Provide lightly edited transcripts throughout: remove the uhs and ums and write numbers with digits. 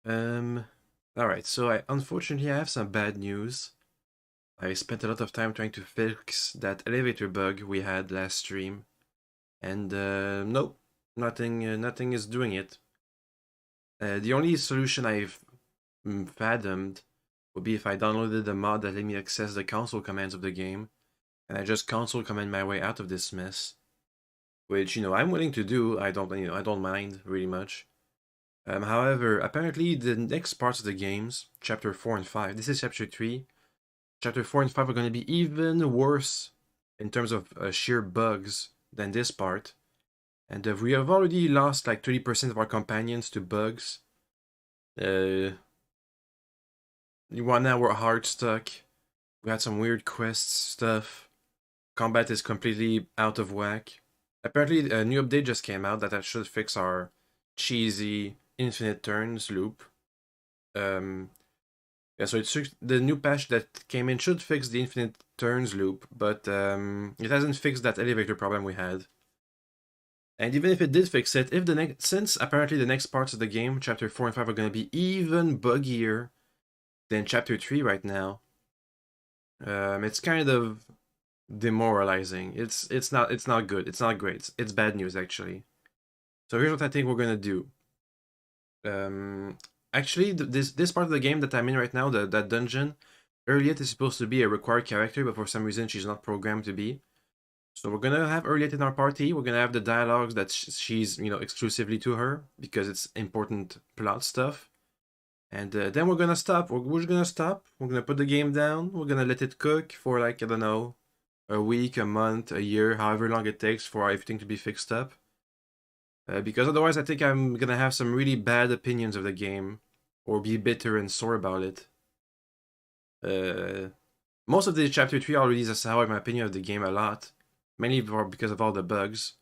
Um, Alright, so unfortunately I have some bad news. I spent a lot of time trying to fix that elevator bug we had last stream, and nope, nothing is doing it. The only solution I've fathomed would be if I downloaded a mod that let me access the console commands of the game, and I just console command my way out of this mess, which I'm willing to do. I don't mind really much. However, apparently the next parts of the games, chapter 4 and 5, this is chapter 3. Chapter 4 and 5 are going to be even worse in terms of sheer bugs than this part. And we have already lost like 30% of our companions to bugs. Now we're hard stuck. We had some weird quests stuff. Combat is completely out of whack. Apparently a new update just came out that should fix our cheesy infinite turns loop. Yeah, so the new patch that came in should fix the infinite turns loop, but it hasn't fixed that elevator problem we had. And even if it did fix it, since apparently the next parts of the game, chapter 4 and 5, are going to be even buggier than chapter 3 right now, it's kind of demoralizing. It's not good. It's not great. It's bad news actually. So here's what I think we're gonna do. Actually, this part of the game that I'm in right now, that dungeon, Earliet is supposed to be a required character, but for some reason she's not programmed to be. So we're gonna have Earliet in our party. We're gonna have the dialogues that she's exclusively to her because it's important plot stuff. And then we're gonna stop. We're just gonna stop. We're gonna put the game down. We're gonna let it cook for like I don't know, a week, a month, a year, however long it takes for everything to be fixed up. Because otherwise, I think I'm gonna have some really bad opinions of the game, or be bitter and sore about it. Most of the chapter 3 already soured my opinion of the game a lot, mainly because of all the bugs.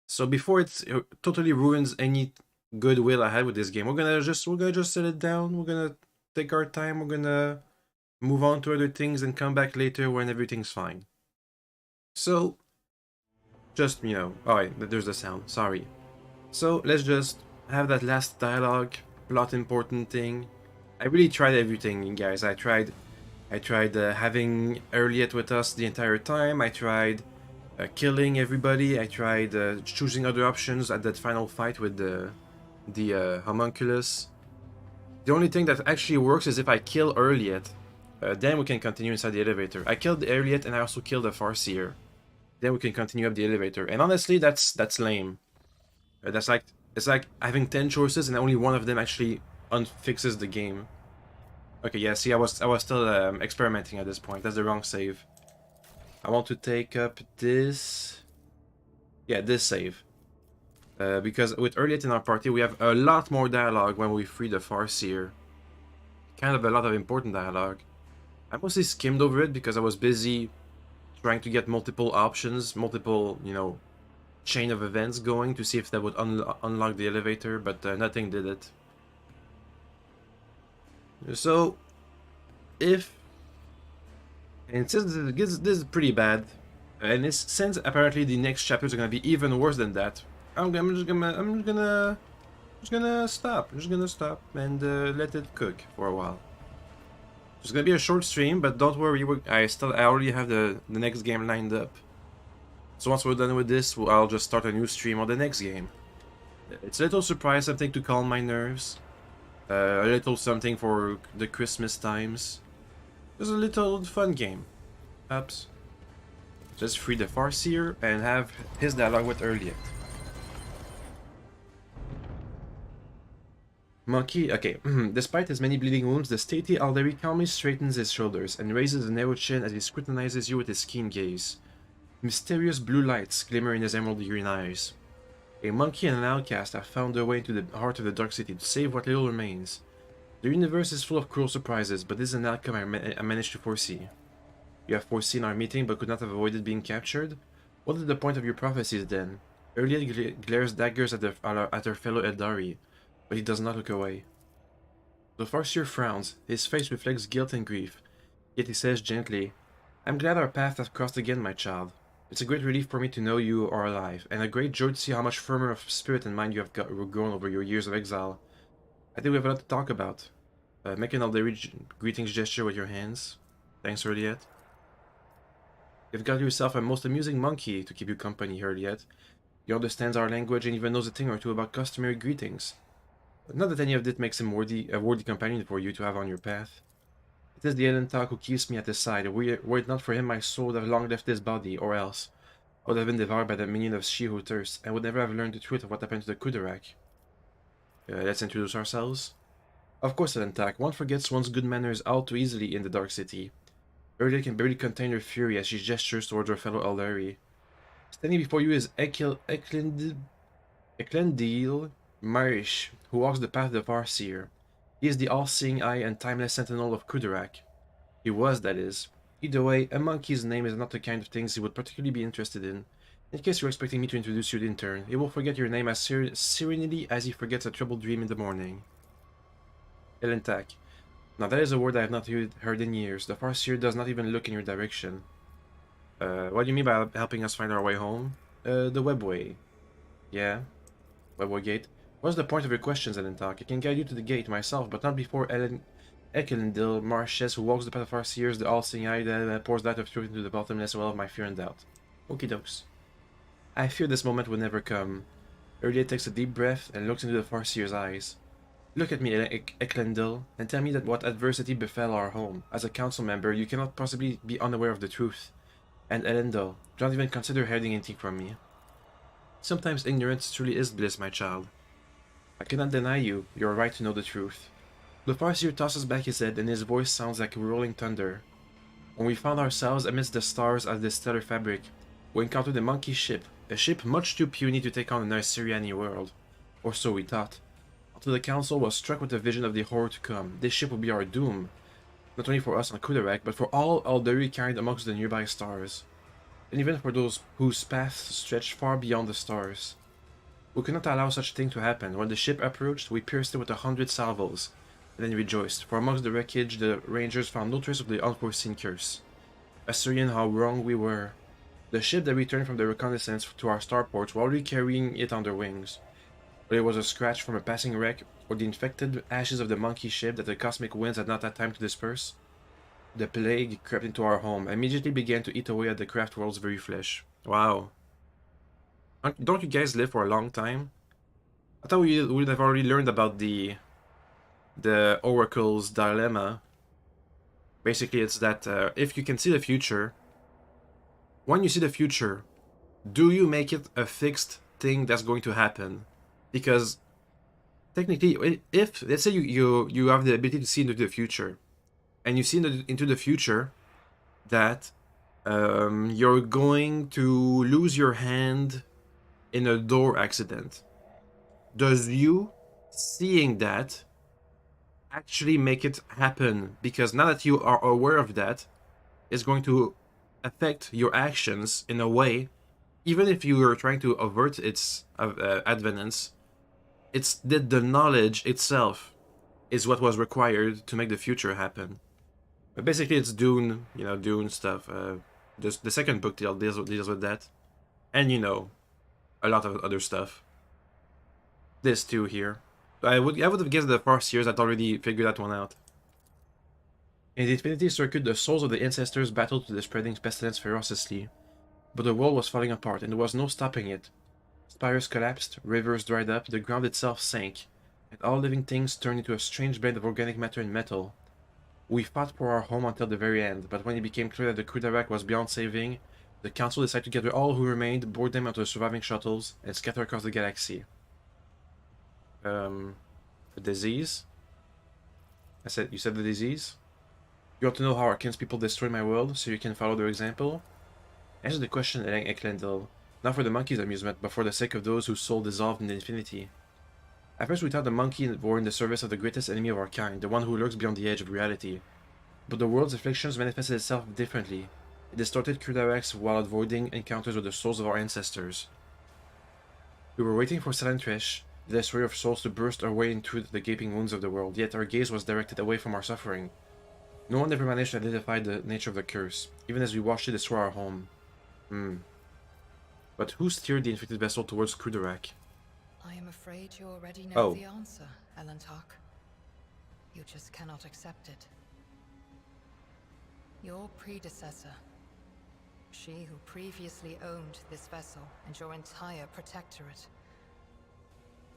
So before it totally ruins any goodwill I had with this game, we're gonna just set it down. We're gonna take our time. We're gonna move on to other things and come back later when everything's fine. So, just alright, there's the sound. Sorry. So let's just have that last dialogue, plot important thing. I really tried everything, guys. I tried having Earliet with us the entire time. I tried killing everybody. I tried choosing other options at that final fight with the homunculus. The only thing that actually works is if I kill Earliet. Then we can continue inside the elevator. I killed Earliet and I also killed the Farseer. Then we can continue up the elevator. And honestly, that's lame. That's like it's like having 10 choices and only one of them actually unfixes the game. Okay, yeah, see, I was still experimenting at this point. That's the wrong save. I want to take up this. Yeah, this save. Because with Earliet in our party, we have a lot more dialogue when we free the Farseer. Kind of a lot of important dialogue. I mostly skimmed over it because I was busy trying to get multiple options, multiple, chain of events going to see if that would unlock the elevator, but nothing did it. So, and since this is pretty bad, and since apparently the next chapters are gonna be even worse than that, I'm just gonna stop. I'm just gonna stop and let it cook for a while. It's gonna be a short stream, but don't worry. I already have the next game lined up. So once we're done with this, I'll just start a new stream on the next game. It's a little surprise, something to calm my nerves. A little something for the Christmas times. Just a little fun game. Oops. Just free the Farseer and have his dialogue with Earliet. Monkey, okay. Despite his many bleeding wounds, the stately Alderi calmly straightens his shoulders and raises a narrow chin as he scrutinizes you with his keen gaze. Mysterious blue lights glimmer in his emerald green eyes. A monkey and an outcast have found their way into the heart of the Dark City to save what little remains. The universe is full of cruel surprises, but this is an outcome I managed to foresee. You have foreseen our meeting, but could not have avoided being captured? What is the point of your prophecies, then? Earliet glares daggers at her fellow Eldari, but he does not look away. The Farseer frowns. His face reflects guilt and grief. Yet he says gently, I'm glad our paths have crossed again, my child. It's a great relief for me to know you are alive, and a great joy to see how much firmer of spirit and mind you have grown over your years of exile. I think we have a lot to talk about. Make an Alderi greetings gesture with your hands. Thanks, Hurliet. You've got yourself a most amusing monkey to keep you company, Hurliet. He understands our language and even knows a thing or two about customary greetings. Not that any of this makes him a worthy companion for you to have on your path. It is the Elentak who keeps me at his side. Were it not for him, my soul would have long left this body, or else I would have been devoured by the minion of She Who Thirsts, and would never have learned the truth of what happened to the Kudarak. Let's introduce ourselves. Of course, Elentak, one forgets one's good manners all too easily in the Dark City. Earlier can barely contain her fury as she gestures towards her fellow Aldari. Standing before you is Eklendil Marish, who walks the path of the Farseer. He is the all-seeing eye and timeless sentinel of Kudarak. He was, that is. Either way, a monkey's name is not the kind of things he would particularly be interested in. In case you're expecting me to introduce you in turn, he will forget your name as serenely as he forgets a troubled dream in the morning. Elentak. Now that is a word I have not heard in years. The Farseer does not even look in your direction. What do you mean by helping us find our way home? The webway. Yeah? Webway gate. What's the point of your questions, Elentak? I can guide you to the gate myself, but not before Ekelendil Marshes, who walks the path of Farseers, the all-seeing eye that pours light of truth into the bottomless well of my fear and doubt. Okie dokes. I fear this moment will never come. Earlier takes a deep breath and looks into the Farseer's eyes. Look at me, Eklendil, and tell me that what adversity befell our home. As a council member, you cannot possibly be unaware of the truth. And Elendil, don't even consider hiding anything from me. Sometimes ignorance truly is bliss, my child. I cannot deny you your right to know the truth. The Farseer tosses back his head and his voice sounds like rolling thunder. When we found ourselves amidst the stars of this stellar fabric, we encountered a monkey ship, a ship much too puny to take on an Assyriani world. Or so we thought. Until the council was struck with the vision of the horror to come, this ship would be our doom. Not only for us on Kudarak, but for all Aldari carried amongst the nearby stars. And even for those whose paths stretched far beyond the stars. We could not allow such a thing to happen. When the ship approached, we pierced it with 100 salvos, and then rejoiced, for amongst the wreckage the rangers found no trace of the unforeseen curse. Assyrian, how wrong we were. The ship that returned from the reconnaissance to our starports were already carrying it on their wings. Whether it was a scratch from a passing wreck, or the infected ashes of the monkey ship that the cosmic winds had not had time to disperse, the plague crept into our home, and immediately began to eat away at the craft world's very flesh. Wow. Don't you guys live for a long time? I thought we would have already learned about the Oracle's dilemma. Basically, it's that if you can see the future, when you see the future, do you make it a fixed thing that's going to happen? Because technically, if let's say you have the ability to see into the future, and you see into the future that you're going to lose your hand in a door accident, does you seeing that actually make it happen? Because now that you are aware of that, it's going to affect your actions in a way, even if you are trying to avert its advent. It's the knowledge itself is what was required to make the future happen. But basically, it's Dune, Dune stuff. Just the second book deals with that, and a lot of other stuff. This too here. I would have guessed the Farseers had already figured that one out. In the Infinity Circuit, the souls of the ancestors battled to the spreading pestilence ferociously, but the world was falling apart, and there was no stopping it. Spires collapsed, rivers dried up, the ground itself sank, and all living things turned into a strange blend of organic matter and metal. We fought for our home until the very end, but when it became clear that the Kudarak was beyond saving, the Council decided to gather all who remained, board them onto the surviving shuttles, and scatter across the galaxy. A disease? You said the disease? You ought to know how our kinspeople destroyed my world, so you can follow their example? Answer the question, Eklendil. Not for the monkey's amusement, but for the sake of those whose soul dissolved in the infinity. At first we thought the monkey were in the service of the greatest enemy of our kind, the one who lurks beyond the edge of reality. But the world's afflictions manifested itself differently. It distorted Kudarak's while avoiding encounters with the souls of our ancestors. We were waiting for Salantresh, the destroyer of souls, to burst our way into the gaping wounds of the world, yet our gaze was directed away from our suffering. No one ever managed to identify the nature of the curse, even as we watched it destroy our home. But who steered the infected vessel towards Kudarak? I am afraid you already know the answer, Elentak. You just cannot accept it. Your predecessor, she who previously owned this vessel and your entire protectorate.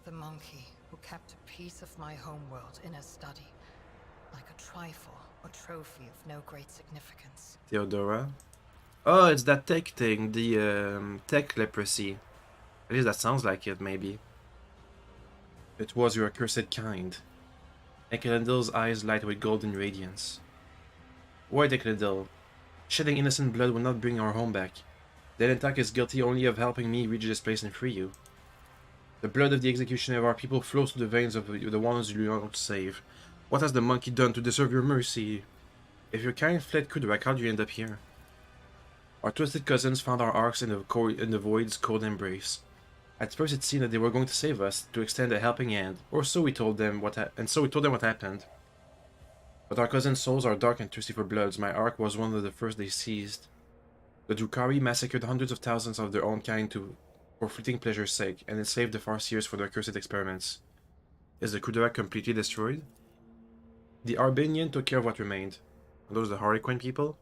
The monkey who kept a piece of my homeworld in her study, like a trifle or trophy of no great significance. Theodora? Oh, it's that tech thing, the tech leprosy. At least that sounds like it, maybe. It was your accursed kind. Ekelendil's eyes light with golden radiance. Why, Ekelendil? Shedding innocent blood will not bring our home back. Delentak is guilty only of helping me reach this place and free you. The blood of the executioner of our people flows through the veins of the ones you long to save. What has the monkey done to deserve your mercy? If your kind fled Kudarak, how did you end up here? Our twisted cousins found our arcs in the void's cold embrace. At first it seemed that they were going to save us, to extend a helping hand, or so we told them what happened. But our cousins' souls are dark and thirsty for bloods. My arc was one of the first they seized. The Drukhari massacred hundreds of thousands of their own kind for fleeting pleasure's sake, and enslaved the Farseers for their cursed experiments. Is the Kudarak completely destroyed? The Arbanian took care of what remained. Are those the Harlequin people?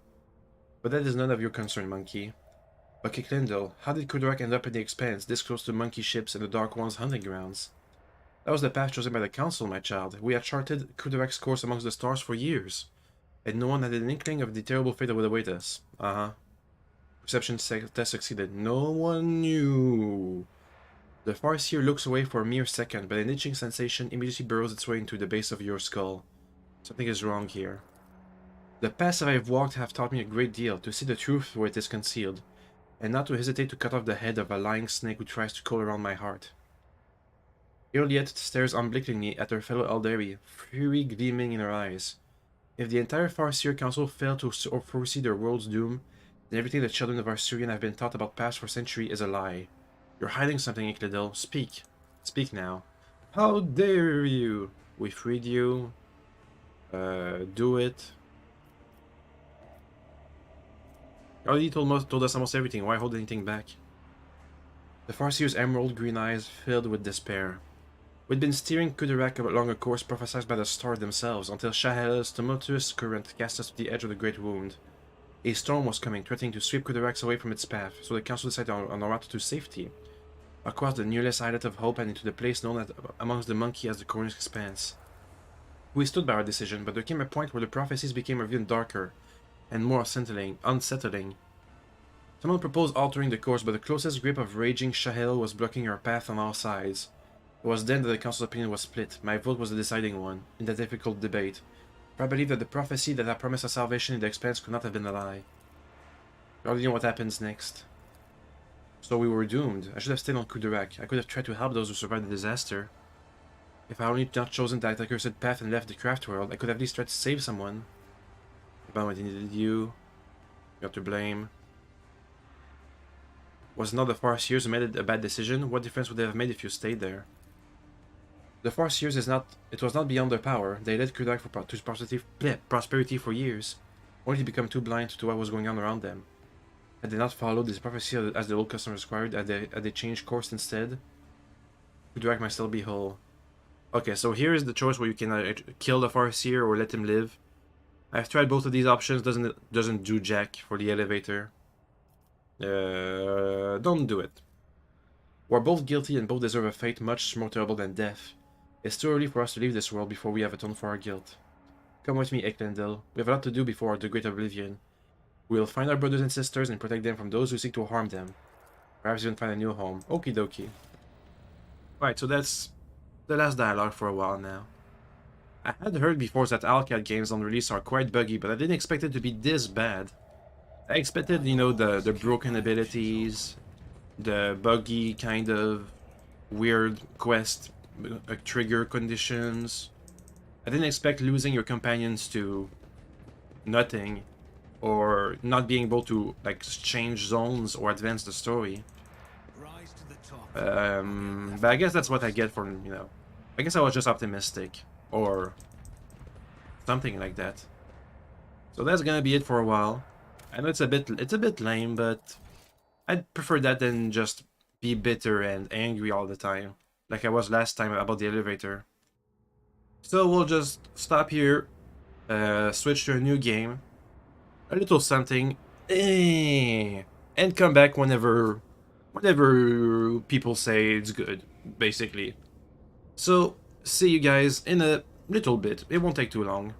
But that is none of your concern, monkey. But Eklendil, how did Kudarak end up in the Expanse, this close to monkey ships and the Dark One's hunting grounds? That was the path chosen by the Council, my child. We had charted Kudarak's course amongst the stars for years, and no one had an inkling of the terrible fate that would await us. Perception test succeeded. No one knew. The Farseer looks away for a mere second, but an itching sensation immediately burrows its way into the base of your skull. Something is wrong here. The paths I have walked have taught me a great deal, to see the truth where it is concealed, and not to hesitate to cut off the head of a lying snake who tries to crawl around my heart. Iliet stares unblinkingly at her fellow Aldari, fury gleaming in her eyes. If the entire Farseer Council failed to foresee their world's doom, then everything the children of Arsurian have been taught about past for centuries is a lie. You're hiding something, Eklendil. Speak. Speak now. How dare you? We freed you. Do it. You already told us almost everything. Why hold anything back? The Farseer's emerald green eyes filled with despair. We'd been steering Kudarak along a course prophesied by the stars themselves, until Shahel's tumultuous current cast us to the edge of the Great Wound. A storm was coming, threatening to sweep Kudarak away from its path, so the Council decided on a route to safety, across the nearless islet of Hope and into the place known amongst the monkey as the Cornish Expanse. We stood by our decision, but there came a point where the prophecies became even darker and more unsettling. Someone proposed altering the course, but the closest grip of raging Shahel was blocking our path on all sides. It was then that the Council's opinion was split. My vote was the deciding one, in that difficult debate. For I believed that the prophecy that had promised us salvation in the Expanse could not have been a lie. You already know what happens next. So we were doomed. I should have stayed on Kudarak. I could have tried to help those who survived the disaster. If I only not chosen that accursed path and left the craft world, I could have at least tried to save someone. If I needed you, you're to blame. Was it not the Farseers who made a bad decision? What difference would they have made if you stayed there? The Farseers it was not beyond their power. They led Kudarak to prosperity for years, only to become too blind to what was going on around them. Had they not followed this prophecy as the old customers required, had they changed course instead, Kudarak might still be whole. Okay, so here is the choice where you can kill the Farseer or let him live. I've tried both of these options. Doesn't do jack for the elevator. Don't do it. We're both guilty and both deserve a fate much more terrible than death. It's too early for us to leave this world before we have atoned for our guilt. Come with me, Eklendil. We have a lot to do before the Great Oblivion. We will find our brothers and sisters and protect them from those who seek to harm them. Perhaps even find a new home. Okie dokie. Right, so that's the last dialogue for a while now. I had heard before that Alcat games on release are quite buggy, but I didn't expect it to be this bad. I expected, you know, the broken abilities, the buggy kind of weird quest trigger conditions. I didn't expect losing your companions to nothing, or not being able to like change zones or advance the story. But I guess that's what I get from, you know, I guess I was just optimistic or something like that. So that's gonna be it for a while. I know it's a bit lame, but I'd prefer that than just be bitter and angry all the time, like I was last time about the elevator. So we'll just stop here, switch to a new game, a little something, and come back whenever people say it's good, basically. So, see you guys in a little bit. It won't take too long.